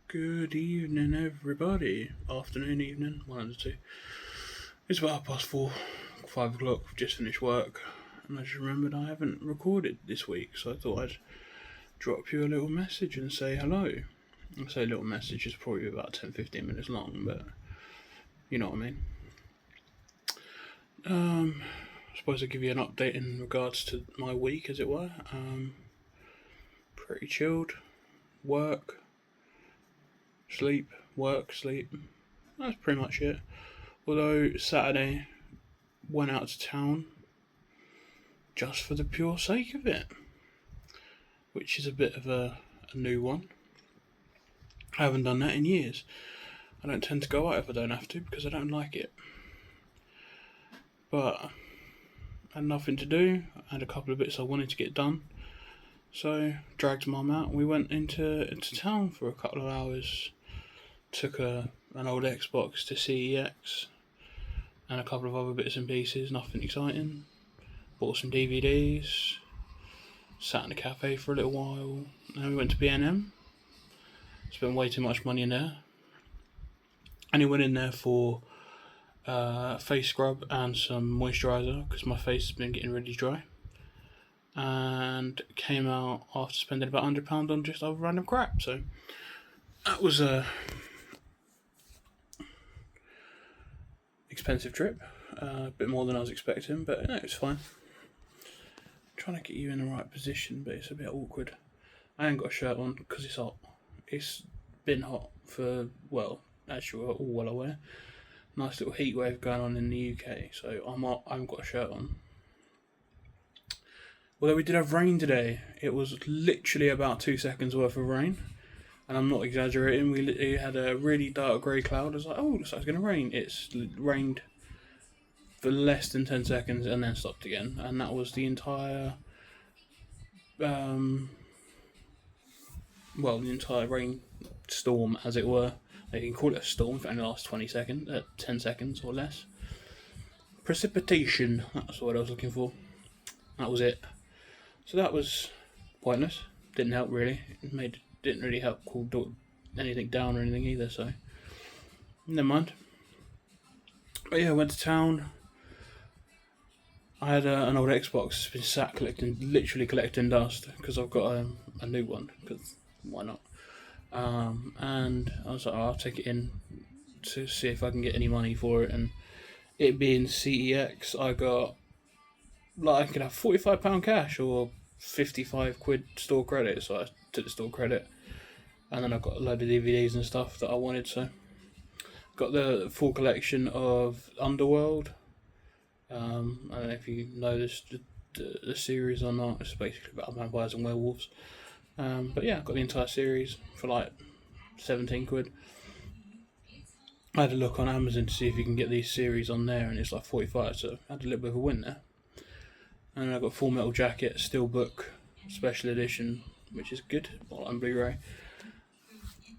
Good evening, everybody. Afternoon, evening, one of the two. It's about 4:30, 5 o'clock. I've just finished work, and I just remembered I haven't recorded this week, so I thought I'd drop you a little message and say hello. I say a little message, it's probably about 10-15 minutes long, but you know what I mean. I suppose I'll give you an update in regards to my week, as it were. Pretty chilled. Work, sleep, work, sleep. That's pretty much it. Although Saturday went out to town just for the pure sake of it, which is a bit of a new one. I haven't done that in years. I don't tend to go out if I don't have to because I don't like it. But I had nothing to do. I had a couple of bits I wanted to get done. So dragged mum out. We went into town for a couple of hours. Took an old Xbox to CEX and a couple of other bits and pieces. Nothing exciting. Bought some DVDs. Sat in a cafe for a little while. Then we went to B&M. Spent way too much money in there. And he went in there for face scrub and some moisturiser because my face has been getting really dry. And came out after spending about £100 on just other random crap. So that was a expensive trip. A bit more than I was expecting, but no, it was fine. I'm trying to get you in the right position, but it's a bit awkward. I ain't got a shirt on because it's hot. It's been hot for, well, as you're all well aware. Nice little heat wave going on in the UK, so I haven't got a shirt on. Although we did have rain today, it was literally about 2 seconds worth of rain, and I'm not exaggerating. We literally had a really dark grey cloud. I was like, oh, looks like it's going to rain. It's rained for less than 10 seconds and then stopped again, and that was the entire the entire rain storm, as it were. You can call it a storm if it only lasts 10 seconds or less. Precipitation, that's what I was looking for. That was it. So that was pointless. Didn't help really. Didn't really help cool anything down or anything either, so never mind. But yeah, I went to town. I had an old Xbox. It's been sat literally collecting dust because I've got a new one. Because why not? And I was like, I'll take it in to see if I can get any money for it. And it being CEX, I got I could have £45 cash or 55 quid store credit. So I took the store credit, and then I got a load of DVDs and stuff that I wanted. So got the full collection of Underworld. I don't know if you know the series or not. It's basically about vampires and werewolves. But yeah, I got the entire series for like 17 quid. I had a look on Amazon to see if you can get these series on there, and it's like 45, so I had a little bit of a win there. And I got Full Metal Jacket Steelbook Special Edition, which is good, on Blu-ray.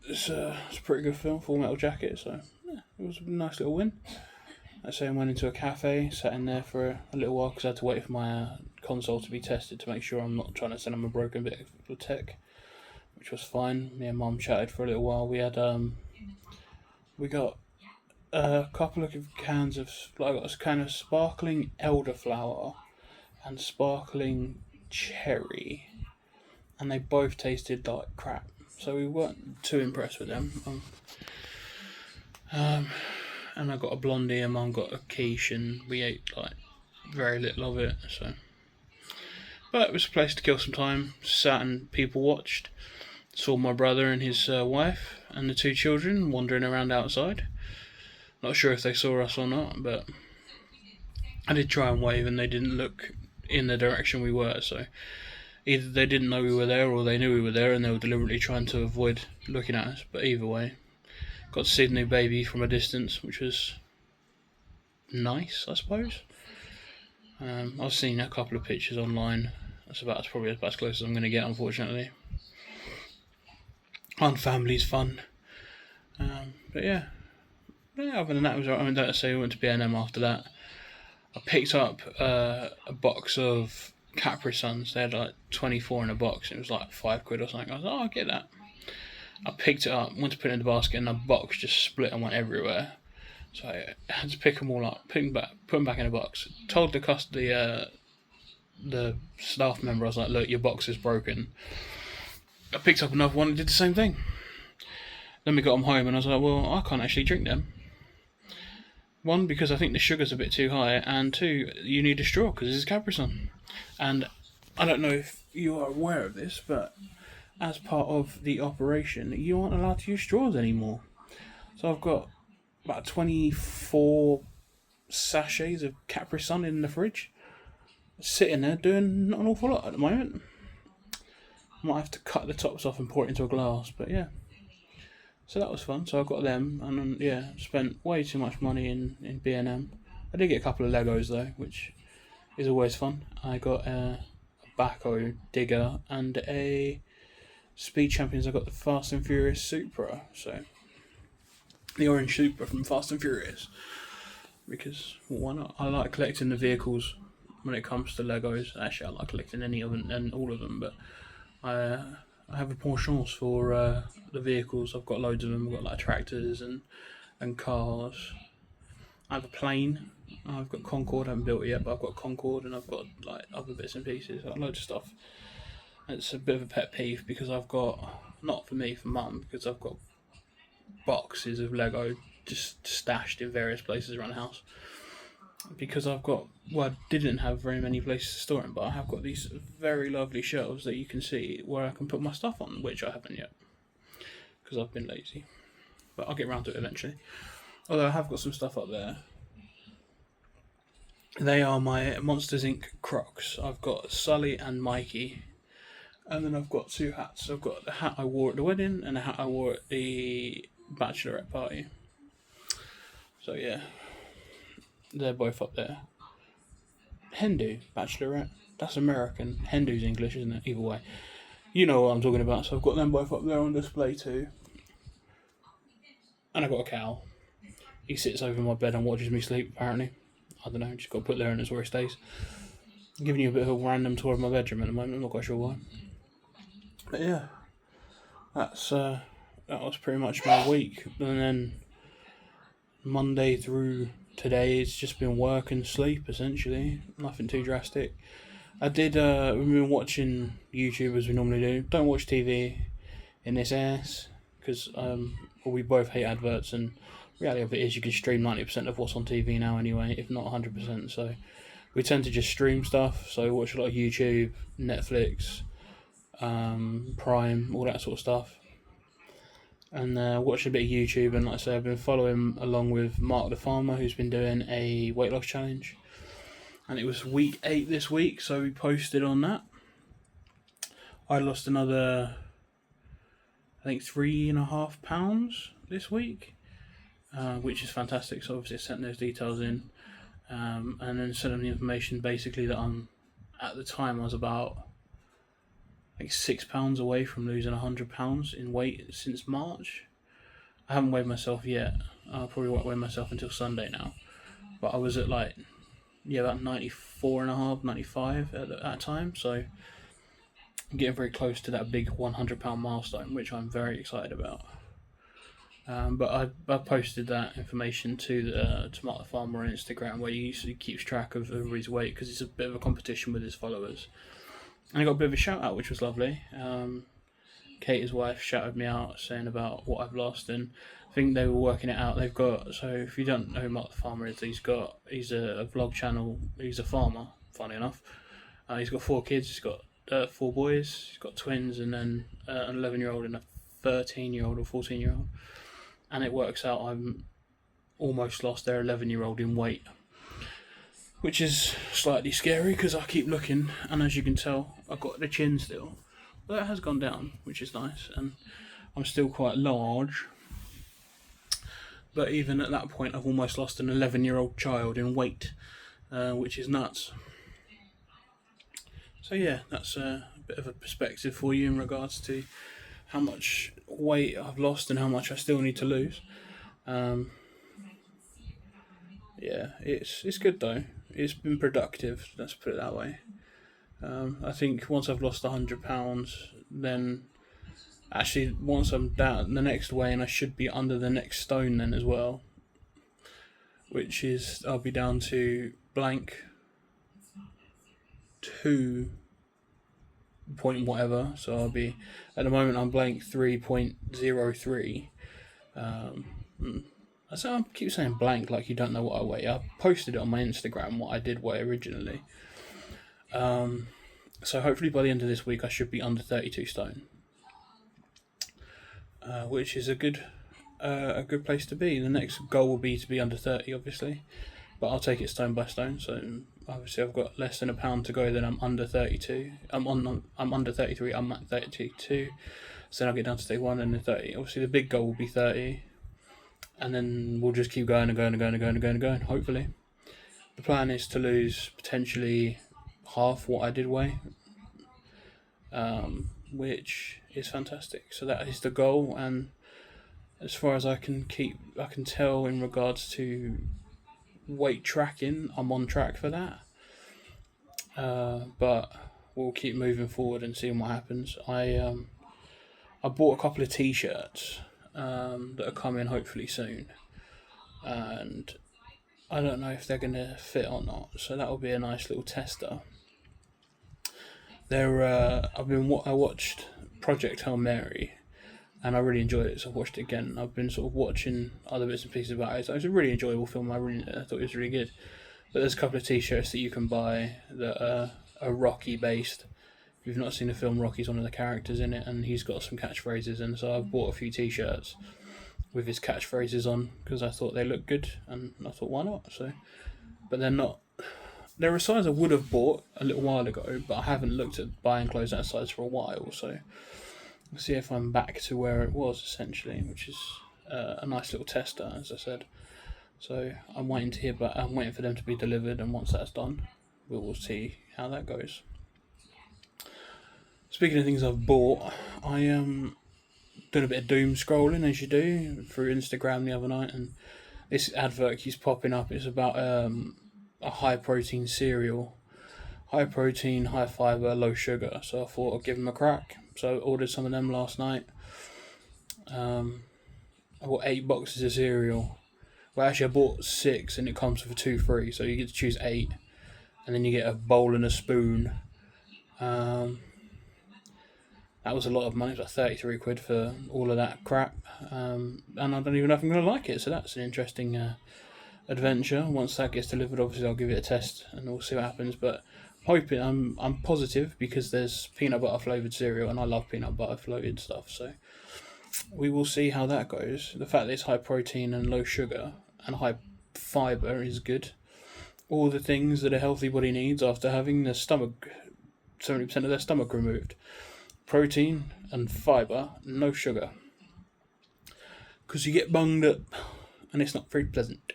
It's a pretty good film, Full Metal Jacket, so yeah, it was a nice little win. I say I went into a cafe, sat in there for a little while because I had to wait for my console to be tested to make sure I'm not trying to send them a broken bit of tech, which was fine. Me and Mum chatted for a little while. We had we got a couple of cans of I got a can of sparkling elderflower and sparkling cherry, and they both tasted like crap. So we weren't too impressed with them. And I got a blondie, and Mum got a quiche, and we ate like very little of it. So, but it was a place to kill some time. Sat and people watched. Saw my brother and his wife and the two children wandering around outside. Not sure if they saw us or not, but I did try and wave, and they didn't look in the direction we were. So either they didn't know we were there, or they knew we were there, and they were deliberately trying to avoid looking at us. But either way, got to see the new baby from a distance, which was nice, I suppose. I've seen a couple of pictures online. That's probably about as close as I'm going to get, unfortunately. And family's fun. But yeah, other than that, it was alright. I mean, don't say we went to B&M after that. I picked up a box of Capri Suns. They had like 24 in a box. It was like 5 quid or something. I was like, oh, I'll get that. I picked it up, went to put it in the basket, and the box just split and went everywhere. So I had to pick them all up, put them back in the box. Told the staff member, I was like, "Look, your box is broken." I picked up another one and did the same thing. Then we got them home, and I was like, "Well, I can't actually drink them. One, because I think the sugar's a bit too high, and two, you need a straw because this is Capri Sun." And I don't know if you are aware of this, but as part of the operation, you aren't allowed to use straws anymore. So I've got about 24 sachets of Capri Sun in the fridge, sitting there doing not an awful lot at the moment. I might have to cut the tops off and pour it into a glass, but yeah. So that was fun. So I got them, and then, yeah, spent way too much money in B&M. I did get a couple of Legos though, which is always fun. I got a backhoe digger and a Speed Champions. I got the Fast and Furious Supra, so the orange Supra from Fast and Furious. Because, well, why not? I like collecting the vehicles when it comes to Legos. Actually, I like collecting any of them and all of them, but I have a penchant for the vehicles. I've got loads of them. I've got like tractors and cars. I have a plane. I've got Concorde. I haven't built it yet, but I've got Concorde, and I've got like other bits and pieces. I've got loads of stuff. It's a bit of a pet peeve because I've got, not for me, for mum, because I've got boxes of Lego just stashed in various places around the house. Because I've got, well, I didn't have very many places to store them, but I have got these very lovely shelves that you can see where I can put my stuff on, which I haven't yet because I've been lazy. But I'll get around to it eventually. Although I have got some stuff up there. They are my Monsters Inc. Crocs. I've got Sully and Mikey. And then I've got two hats. I've got the hat I wore at the wedding and the hat I wore at the bachelorette party. So yeah, they're both up there. Hindu, bachelorette. That's American. Hindu's English, isn't it? Either way. You know what I'm talking about. So I've got them both up there on display too. And I've got a cow. He sits over my bed and watches me sleep, apparently. I don't know, just got to put there and it's where he stays. I'm giving you a bit of a random tour of my bedroom at the moment, I'm not quite sure why. But yeah, that was pretty much my week. And then Monday through today, it's just been work and sleep, essentially. Nothing too drastic. We've been watching YouTube as we normally do. Don't watch TV in this ass, because we both hate adverts, and reality of it is you can stream 90% of what's on TV now anyway, if not 100%. So we tend to just stream stuff. So we watch a lot of YouTube, Netflix, Prime, all that sort of stuff. And watch a bit of YouTube. And like I say, I've been following along with Mark the Farmer, who's been doing a weight loss challenge. And it was week 8 this week, so we posted on that. I lost another, I think, 3.5 pounds this week. Which is fantastic. So obviously I sent those details in, and then sent them the information basically that at the time I was about like £6 away from losing £100 in weight since March. I haven't weighed myself yet. I probably won't weigh myself until Sunday now. But I was at about 94.5, 95 at that time. So I'm getting very close to that big £100 milestone, which I'm very excited about. But I posted that information to Mark the Farmer on Instagram, where he keeps track of everybody's weight, because it's a bit of a competition with his followers. And I got a bit of a shout out, which was lovely. Kate, his wife, shouted me out saying about what I've lost, and I think they were working it out. They've got, so if you don't know who Mark the Farmer is, he's a vlog channel. He's a farmer, funny enough. He's got 4 kids. He's got 4 boys. He's got twins, and then an 11-year-old and a 13-year-old or 14-year-old. And it works out I'm almost lost their 11-year-old in weight, which is slightly scary because I keep looking, and as you can tell, I've got the chin still. But that has gone down, which is nice, and I'm still quite large. But even at that point, I've almost lost an 11-year-old child in weight, which is nuts. So yeah, that's a bit of a perspective for you in regards to how much weight I've lost and how much I still need to lose. Yeah, it's good though. It's been productive, let's put it that way. I think once I've lost £100, then Actually, once I'm down the next way, and I should be under the next stone then as well, which is I'll be down to blank 2 point whatever. So I'll be at the moment I'm blank 3.03. I keep saying blank like you don't know what I weigh. I posted it on my Instagram what I did weigh originally. So hopefully by the end of this week I should be under 32 stone, which is a good place to be. The next goal will be to be under 30, obviously, but I'll take it stone by stone. So obviously I've got less than a pound to go. Then I'm under 32. I'm under 33. I'm at 32. So then I'll get down to 31 and then 30. Obviously the big goal will be 30, and then we'll just keep going and going and going and going and going and going. Hopefully, the plan is to lose potentially half what I did weigh, which is fantastic. So that is the goal, and as far as I can tell in regards to weight tracking, I'm on track for that. But we'll keep moving forward and seeing what happens. I bought a couple of t-shirts that are coming hopefully soon, and I don't know if they're going to fit or not. So that will be a nice little tester. I watched Project Hail Mary, and I really enjoyed it. So I watched it again. I've been sort of watching other bits and pieces about it. So it was a really enjoyable film. I thought it was really good. But there's a couple of t-shirts that you can buy that are Rocky based. If you've not seen the film, Rocky's one of the characters in it, and he's got some catchphrases. And so I've bought a few t-shirts with his catchphrases on because I thought they looked good, and I thought why not? So, but they're not. They're a size I would have bought a little while ago, but I haven't looked at buying clothes that size for a while. So we'll see if I'm back to where it was essentially, which is a nice little tester, as I said. So I'm waiting to hear back. I'm waiting for them to be delivered, and once that's done, we will see how that goes. Speaking of things I've bought, I doing a bit of doom scrolling as you do through Instagram the other night, and this advert keeps popping up. It's about a high protein cereal, high protein, high fiber, low sugar. So I thought I'd give them a crack. So I ordered some of them last night. I bought 8 boxes of cereal. Well, actually, I bought 6, and it comes with a 2 free. So you get to choose 8, and then you get a bowl and a spoon. That was a lot of money. It was like 33 quid for all of that crap. And I don't even know if I'm going to like it. So that's an interesting adventure. Once that gets delivered, obviously I'll give it a test and we'll see what happens. But I'm positive because there's peanut butter flavoured cereal, and I love peanut butter flavoured stuff. So we will see how that goes. The fact that it's high protein and low sugar and high fibre is good. All the things that a healthy body needs after having their stomach, 70% of their stomach removed. Protein and fibre, no sugar. Because you get bunged up, and it's not very pleasant.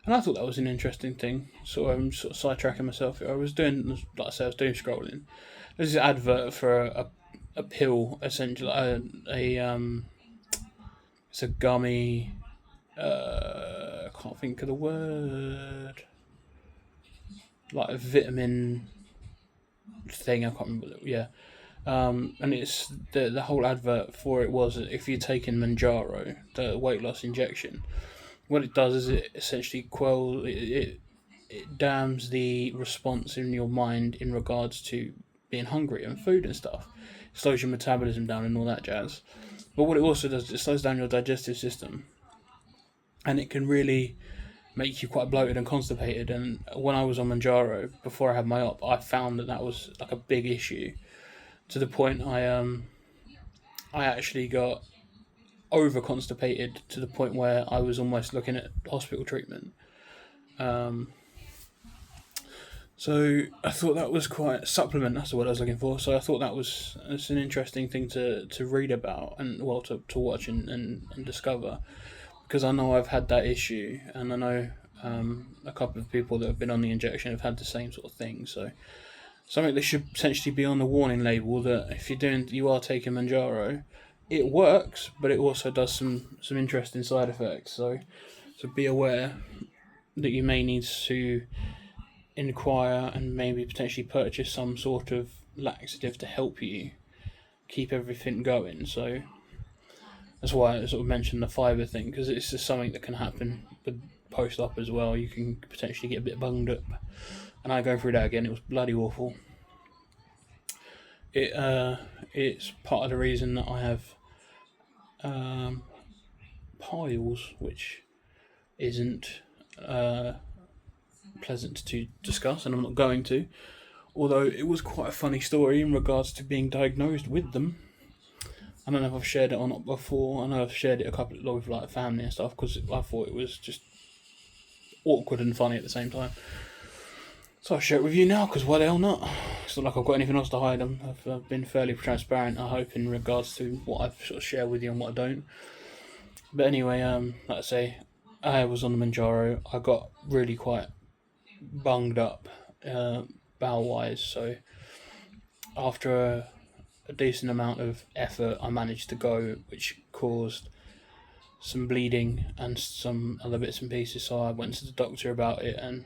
And I thought that was an interesting thing. So I'm sort of sidetracking myself. I was doing scrolling. There's this advert for a pill, essentially, it's a gummy. I can't think of the word. Like a vitamin thing. I can't remember. Yeah. And it's the whole advert for it was that if you're taking Manjaro, the weight loss injection, what it does is it essentially it dams the response in your mind in regards to being hungry and food and stuff. It slows your metabolism down and all that jazz. But what it also does, it slows down your digestive system, and it can really make you quite bloated and constipated. And when I was on Manjaro before I had my op, I found that was like a big issue. To the point I actually got over constipated to the point where I was almost looking at hospital treatment. So I thought that was quite supplement. That's the word I was looking for. So I thought it's an interesting thing to read about and to watch and discover, because I know I've had that issue, and I know a couple of people that have been on the injection have had the same sort of thing. So something that should potentially be on the warning label that if you are taking Manjaro, it works, but it also does some interesting side effects. So be aware that you may need to inquire and maybe potentially purchase some sort of laxative to help you keep everything going. So that's why I sort of mentioned the fibre thing, because it's just something that can happen with post-op as well. You can potentially get a bit bunged up, and I go through that again. It was bloody awful. It's part of the reason that I have um, piles, which isn't pleasant to discuss, and I'm not going to. Although it was quite a funny story in regards to being diagnosed with them. I don't know if I've shared it or not before. I know I've shared it a couple of like family and stuff, because I thought it was just awkward and funny at the same time. So I'll share it with you now, because why the hell not? It's not like I've got anything else to hide. I've been fairly transparent, I hope, in regards to what I've sort of shared with you and what I don't. But anyway, like I say, I was on the Manjaro. I got really quite bunged up, bowel-wise. So after a decent amount of effort, I managed to go, which caused some bleeding and some other bits and pieces. So I went to the doctor about it, and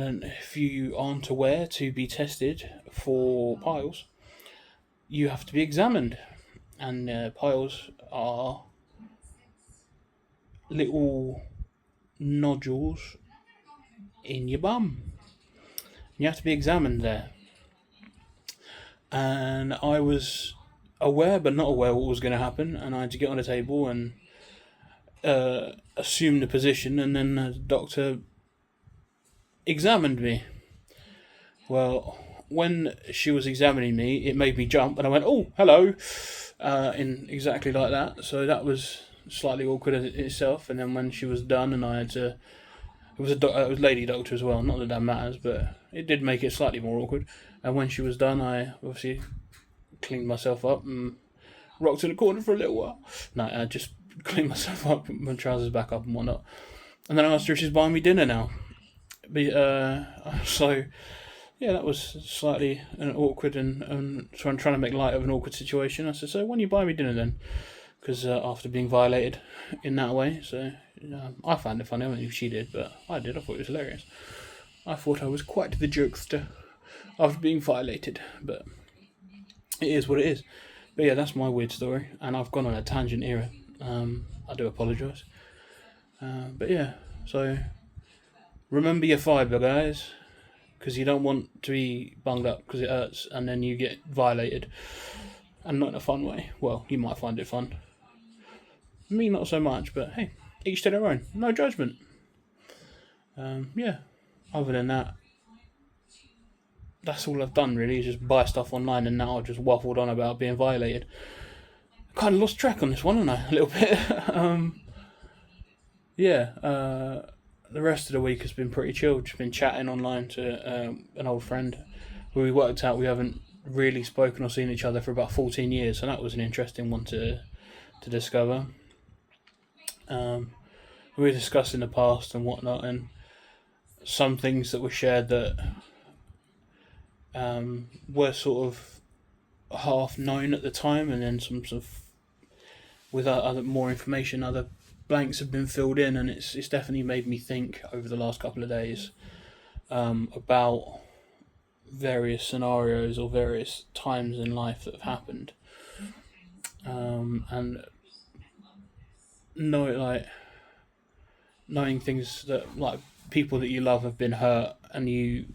then if you aren't aware to be tested for piles, you have to be examined. And piles are little nodules in your bum. You have to be examined there. And I was aware but not aware what was going to happen, and I had to get on a table and assume the position, and then the doctor examined me. Well, when she was examining me, it made me jump, and I went, "Oh, hello," in exactly like that. So that was slightly awkward in itself. And then when she was done, and I had to, it was it was lady doctor as well. Not that that matters, but it did make it slightly more awkward. And when she was done, I obviously cleaned myself up and rocked in the corner for a little while. No, I just cleaned myself up, put my trousers back up and whatnot. And then I asked her if she's buying me dinner now. So yeah, that was slightly awkward and trying to make light of an awkward situation. I said, "So when you buy me dinner then?" Because after being violated in that way, so I found it funny. I don't know if she did, but I did. I thought it was hilarious. I thought I was quite the jokester after being violated, but it is what it is. But yeah, that's my weird story, and I've gone on a tangent here. I do apologise. But yeah, so remember your fibre, guys, because you don't want to be bunged up because it hurts, and then you get violated, and not in a fun way. Well, you might find it fun. Me, not so much, but hey, each to their own. No judgment. Yeah, other than that, that's all I've done really, is just buy stuff online, and now I've just waffled on about being violated. I kind of lost track on this one, haven't I? A little bit. The rest of the week has been pretty chilled. Just been chatting online to an old friend who we worked out we haven't really spoken or seen each other for about 14 years, so that was an interesting one to discover. We were discussing the past and whatnot, and some things that were shared that were sort of half known at the time, and then some sort of with other more information, other blanks have been filled in, and it's definitely made me think over the last couple of days about various scenarios or various times in life that have happened, and knowing things that, like, people that you love have been hurt and you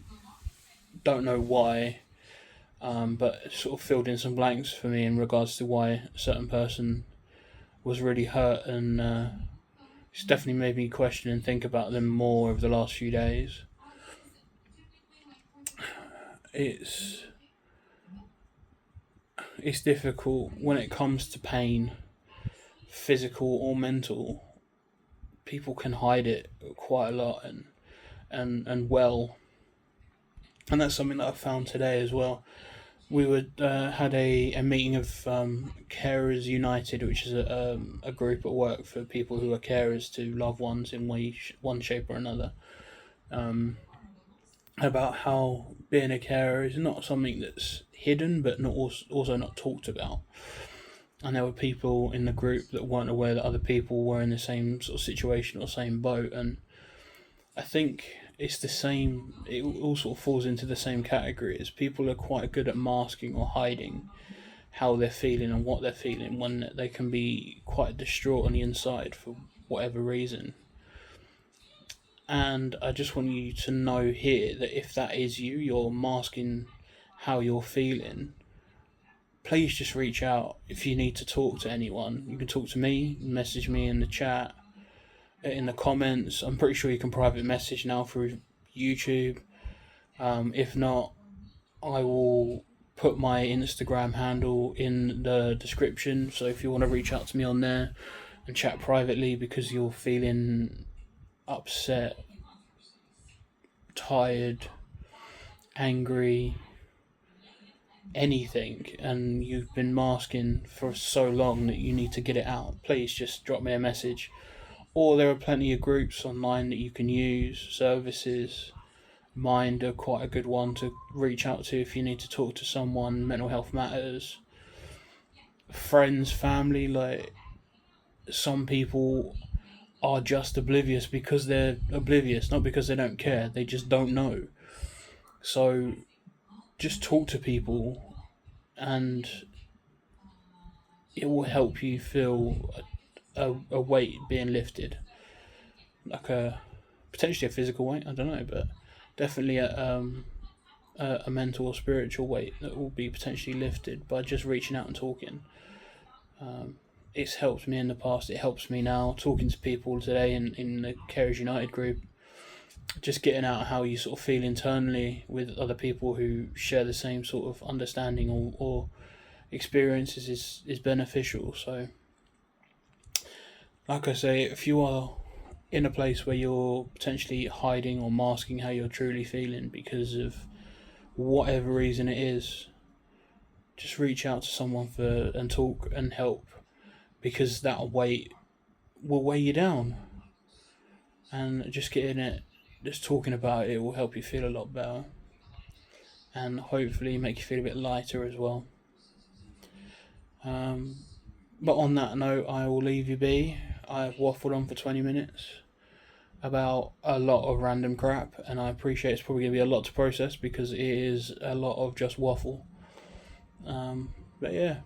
don't know why, but it sort of filled in some blanks for me in regards to why a certain person was really hurt, and it's definitely made me question and think about them more over the last few days. It's difficult when it comes to pain, physical or mental. People can hide it quite a lot, and well, and that's something that I found today as well. We had a meeting of Carers United, which is a group at work for people who are carers to loved ones in one shape or another, about how being a carer is not something that's hidden, but not also not talked about. And there were people in the group that weren't aware that other people were in the same sort of situation or same boat, and I think it's the same. It all sort of falls into the same category as people are quite good at masking or hiding how they're feeling and what they're feeling when they can be quite distraught on the inside for whatever reason. And I just want you to know here that if that is you, you're masking how you're feeling, please just reach out. If you need to talk to anyone, you can talk to me, message me in the chat, in the comments. I'm pretty sure you can private message now through YouTube. If not, I will put my Instagram handle in the description. So if you want to reach out to me on there and chat privately because you're feeling upset, tired, angry, anything, and you've been masking for so long that you need to get it out, please just drop me a message. Or there are plenty of groups online that you can use, services. Mind are quite a good one to reach out to if you need to talk to someone. Mental health matters. Friends, family, like some people are just oblivious because they're oblivious, not because they don't care. They just don't know. So just talk to people, and it will help you feel a weight being lifted, like a potentially a physical weight. I don't know, but definitely a mental or spiritual weight that will be potentially lifted by just reaching out and talking. It's helped me in the past. It helps me now. Talking to people today in the Carers United group, just getting out how you sort of feel internally with other people who share the same sort of understanding or experiences is beneficial. So, like I say, if you are in a place where you're potentially hiding or masking how you're truly feeling because of whatever reason it is, just reach out to someone and talk and help, because that weight will weigh you down. And just getting it, just talking about it will help you feel a lot better, and hopefully make you feel a bit lighter as well. But on that note, I will leave you be. I've waffled on for 20 minutes about a lot of random crap, and I appreciate it's probably going to be a lot to process because it is a lot of just waffle. But yeah,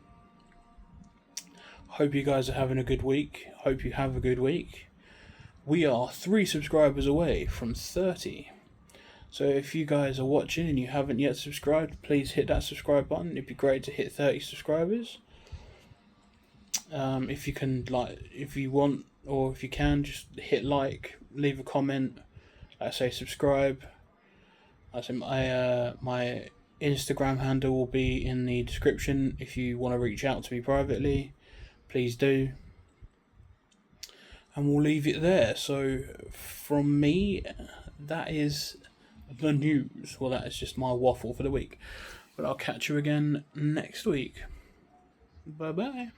hope you guys are having a good week. Hope you have a good week. We are 3 subscribers away from 30. So if you guys are watching and you haven't yet subscribed, please hit that subscribe button. It'd be great to hit 30 subscribers. If you can, if you want, or if you can, just hit like, leave a comment. I say subscribe. I say my Instagram handle will be in the description. If you want to reach out to me privately, please do. And we'll leave it there. So from me, that is the news. Well, that is just my waffle for the week. But I'll catch you again next week. Bye bye.